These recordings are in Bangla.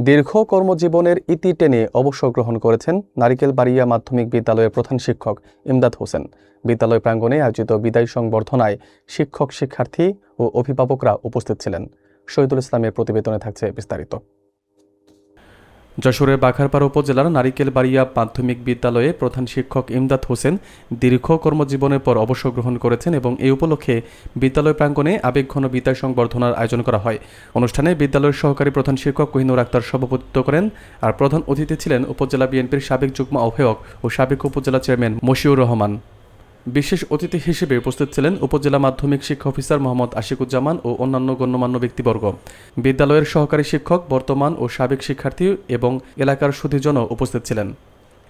দীর্ঘ কর্মজীবনের ইতি টেনে অবসর গ্রহণ করেছেন নারিকেলবাড়িয়া মাধ্যমিক বিদ্যালয়ের প্রধান শিক্ষক ইমদাদ হোসেন। বিদ্যালয় প্রাঙ্গণে আয়োজিত বিদায় সংবর্ধনায় শিক্ষক, শিক্ষার্থী ও অভিভাবকরা উপস্থিত ছিলেন। শহীদুল ইসলামের প্রতিবেদনে থাকছে বিস্তারিত। যশোরের বাঘারপাড়া উপজেলার নারিকেলবাড়িয়া মাধ্যমিক বিদ্যালয়ে প্রধান শিক্ষক ইমদাদ হোসেন দীর্ঘ কর্মজীবনের পর অবসর গ্রহণ করেছেন এবং এই উপলক্ষে বিদ্যালয় প্রাঙ্গণে আবেগঘন বিদায় সংবর্ধনার আয়োজন করা হয়। অনুষ্ঠানে বিদ্যালয়ের সহকারী প্রধান শিক্ষক কোহিনুর আক্তার সভাপতিত্ব করেন। আর প্রধান অতিথি ছিলেন উপজেলা বিএনপির সাবেক যুগ্ম আহ্বায়ক ও সাবেক উপজেলা চেয়ারম্যান মশিউর রহমান। বিশেষ অতিথি হিসেবে উপস্থিত ছিলেন উপজেলা মাধ্যমিক শিক্ষা অফিসার মোহাম্মদ আশিকুজ্জামান ও অন্যান্য গণ্যমান্য ব্যক্তিবর্গ। বিদ্যালয়ের সহকারী শিক্ষক, বর্তমান ও সাবেক শিক্ষার্থী এবং এলাকার সুধীজনও উপস্থিত ছিলেন।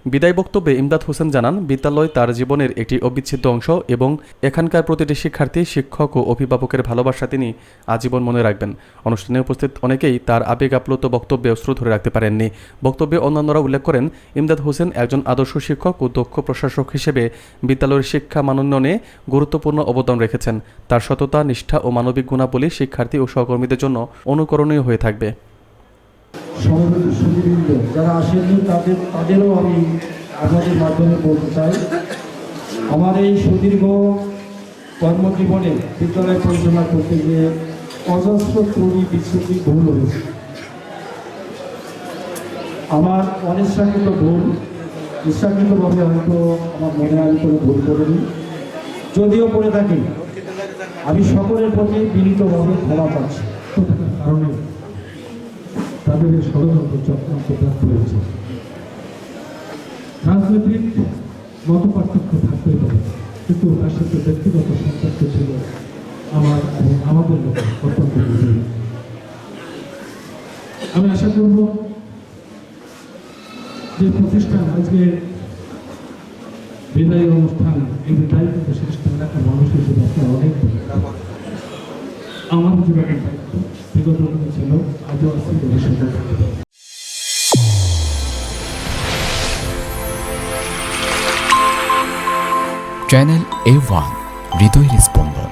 বিদায় বক্তব্যে ইমদাদ হোসেন জানান, বিদ্যালয় তার জীবনের একটি অবিচ্ছেদ্য অংশ এবং এখানকার প্রতিটি শিক্ষার্থী, শিক্ষক ও অভিভাবকের ভালোবাসা তিনি আজীবন মনে রাখবেন। অনুষ্ঠানে উপস্থিত অনেকেই তার আবেগ আপ্লুত বক্তব্যে অশ্রু ধরে রাখতে পারেননি। বক্তব্যে অন্যান্যরা উল্লেখ করেন, ইমদাদ হোসেন একজন আদর্শ শিক্ষক ও দক্ষ প্রশাসক হিসেবে বিদ্যালয়ের শিক্ষা মানোন্নয়নে গুরুত্বপূর্ণ অবদান রেখেছেন। তার সততা, নিষ্ঠা ও মানবিক গুণাবলী শিক্ষার্থী ও সহকর্মীদের জন্য অনুকরণীয় হয়ে থাকবে। সুধীবৃন্দ যারা আসেননি তাদেরও আমি আপনাদের মাধ্যমে বলতে চাই, আমার এই সুদীর্ঘ কর্মজীবনে বিদ্যালয় পরিচালনা করতে গিয়ে অজস্র ত্রুটি বিচ্ছুতি ভুল হয়েছে। আমার অনিচ্ছাকৃত ভুল, ইচ্ছাকৃতভাবে হয়তো আমার মনে আমি কোনো ভুল করিনি। যদিও করে থাকি, আমি সকলের প্রতি বিনীতভাবে ক্ষমা পাচ্ছি। কারণে তাদের ষড়যন্ত্র চক্রান্ত ব্যর্থ হয়েছে। রাজনৈতিক মত পার্থক্য থাকতেই পারে, কিন্তু তার সাথে ব্যক্তিগত সম্পর্ক ছিল আমার এবং আমাদের মধ্যে অত্যন্ত গভীর। আমি আশা করব যে প্রতিষ্ঠান আজকে বিদায় অনুষ্ঠান, এই বিদায় প্রতিষ্ঠান এলাকার মানুষ হিসেবে আপনার অনেক আমার জীবনের দায়িত্ব বিগত ছিল, আজও আছে, ভবিষ্যতে থাকবে। চ্যানেল A1 হৃদয়ের স্পন্দন।